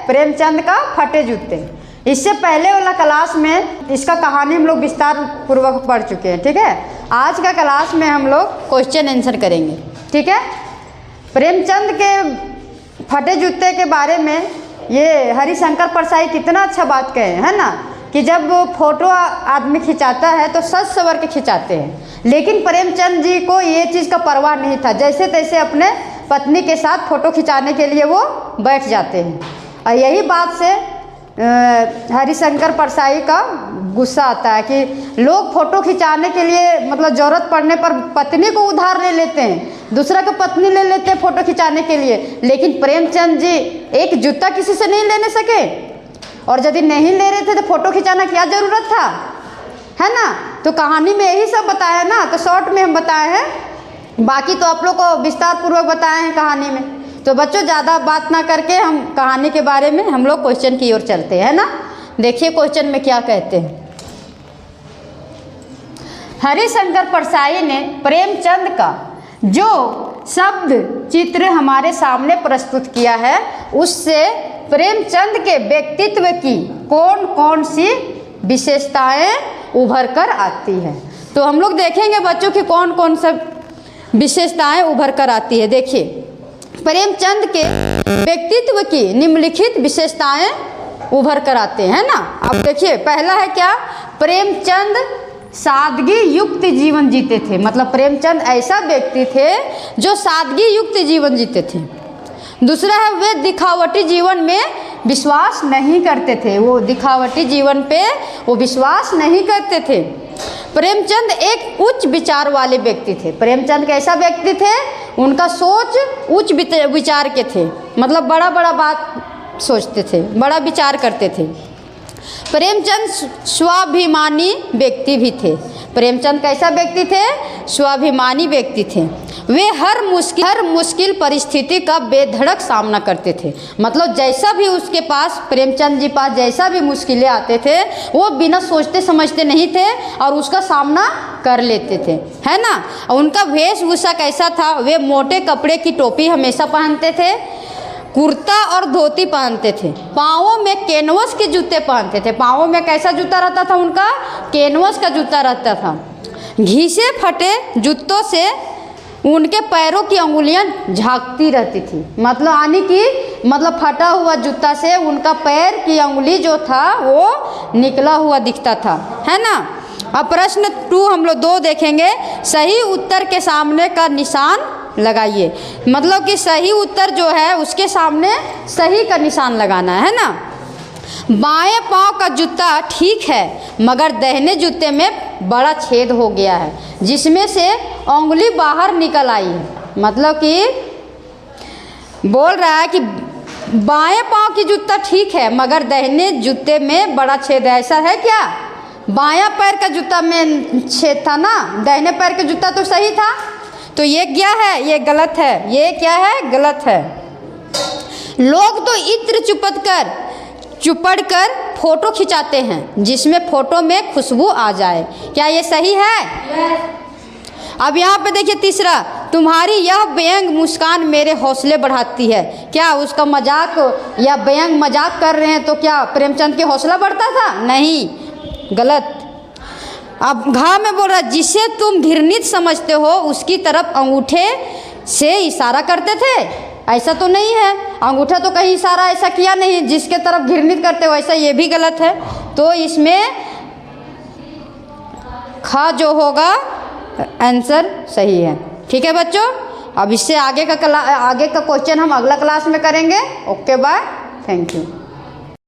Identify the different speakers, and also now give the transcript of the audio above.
Speaker 1: प्रेमचंद का फटे जूते। इससे पहले वाला क्लास में इसका कहानी हम लोग विस्तार पूर्वक पढ़ चुके हैं, ठीक है। आज का क्लास में हम लोग क्वेश्चन आंसर करेंगे, ठीक है। प्रेमचंद के फटे जूते के बारे में ये हरिशंकर परसाई कितना अच्छा बात कहे, है ना, कि जब वो फोटो आदमी खिंचाता है तो सज सवर के खिंचाते हैं, लेकिन प्रेमचंद जी को ये चीज़ का परवाह नहीं था, जैसे तैसे अपने पत्नी के साथ फ़ोटो खिंचाने के लिए वो बैठ जाते हैं। और यही बात से हरिशंकर परसाई का गुस्सा आता है कि लोग फ़ोटो खिंचाने के लिए मतलब ज़रूरत पड़ने पर पत्नी को उधार ले लेते हैं, दूसरा का पत्नी ले लेते हैं फ़ोटो खिंचाने के लिए, लेकिन प्रेमचंद जी एक जूता किसी से नहीं लेने सके। और यदि नहीं ले रहे थे तो फ़ोटो खिंचाना क्या ज़रूरत था, है ना। तो कहानी में यही सब बताया ना, तो शॉर्ट में हम बताए हैं, बाकी तो आप लोग को विस्तार पूर्वक बताए हैं कहानी में। तो बच्चों ज़्यादा बात ना करके हम कहानी के बारे में हम लोग क्वेश्चन की ओर चलते हैं ना। देखिए क्वेश्चन में क्या कहते हैं। हरिशंकर परसाई ने प्रेमचंद का जो शब्द चित्र हमारे सामने प्रस्तुत किया है, उससे प्रेमचंद के व्यक्तित्व की कौन कौन सी विशेषताएं उभर कर आती है। तो हम लोग देखेंगे बच्चों की कौन कौन सा विशेषताएं उभर कर आती है। देखिए प्रेमचंद के व्यक्तित्व की निम्नलिखित विशेषताएं उभर कर आते हैं ना। अब देखिए पहला है क्या, प्रेमचंद सादगी युक्त जीवन जीते थे। मतलब प्रेमचंद ऐसा व्यक्ति थे जो सादगी युक्त जीवन जीते थे। दूसरा है वे दिखावटी जीवन में विश्वास नहीं करते थे, वो दिखावटी जीवन पे वो विश्वास नहीं करते थे। प्रेमचंद एक उच्च विचार वाले व्यक्ति थे। प्रेमचंद कैसा व्यक्ति थे, उनका सोच उच्च विचार के थे, मतलब बड़ा बड़ा बात सोचते थे, बड़ा विचार करते थे। प्रेमचंद स्वाभिमानी व्यक्ति भी थे। प्रेमचंद कैसा व्यक्ति थे, स्वाभिमानी व्यक्ति थे। वे हर मुश्किल परिस्थिति का बेधड़क सामना करते थे। मतलब जैसा भी उसके पास, प्रेमचंद जी पास जैसा भी मुश्किलें आते थे, वो बिना सोचते समझते नहीं थे और उसका सामना कर लेते थे, है ना। और उनका वेशभूषा कैसा था, वे मोटे कपड़े की टोपी हमेशा पहनते थे, कुर्ता और धोती पहनते थे, पाँवों में कैनवस के जूते पहनते थे। पाँवों में कैसा जूता रहता था उनका, कैनवस का जूता रहता था। घिसे फटे जूतों से उनके पैरों की अंगुलियां झांकती रहती थी। मतलब यानी कि मतलब फटा हुआ जूता से उनका पैर की अंगुली जो था वो निकला हुआ दिखता था, है ना। अब प्रश्न 2 हम लोग 2 देखेंगे। सही उत्तर के सामने का निशान लगाइए। मतलब कि सही उत्तर जो है उसके सामने सही का निशान लगाना है ना। बाएं पांव का जूता ठीक है, मगर दाहिने जूते में बड़ा छेद हो गया है, जिसमें से उंगली बाहर निकल आई है। मतलब कि बोल रहा है कि बाएं पांव की जूता ठीक है, मगर दाहिने जूते में बड़ा छेद है। ऐसा है क्या, बायां पैर का जूता में छेद था ना, दाहिने पैर का जूता तो सही था। तो ये क्या है, ये गलत है। ये क्या है, गलत है। लोग तो इत्र चुपड़ कर फोटो खिंचाते हैं जिसमें फोटो में खुशबू आ जाए। क्या ये सही है? अब यहाँ पे देखिए तीसरा, तुम्हारी यह व्यंग मुस्कान मेरे हौसले बढ़ाती है। क्या उसका मजाक या व्यंग मजाक कर रहे हैं तो क्या प्रेमचंद के हौसला बढ़ता था? नहीं, गलत। अब घा में बोल रहा, जिसे तुम घृणित समझते हो उसकी तरफ अंगूठे से इशारा करते थे। ऐसा तो नहीं है, अंगूठा तो कहीं इशारा ऐसा किया नहीं जिसके तरफ घृणित करते हो, ऐसा ये भी गलत है। तो इसमें खा जो होगा आंसर सही है। ठीक है बच्चों, अब इससे आगे का क्वेश्चन हम अगला क्लास में करेंगे। Okay bye, thank you.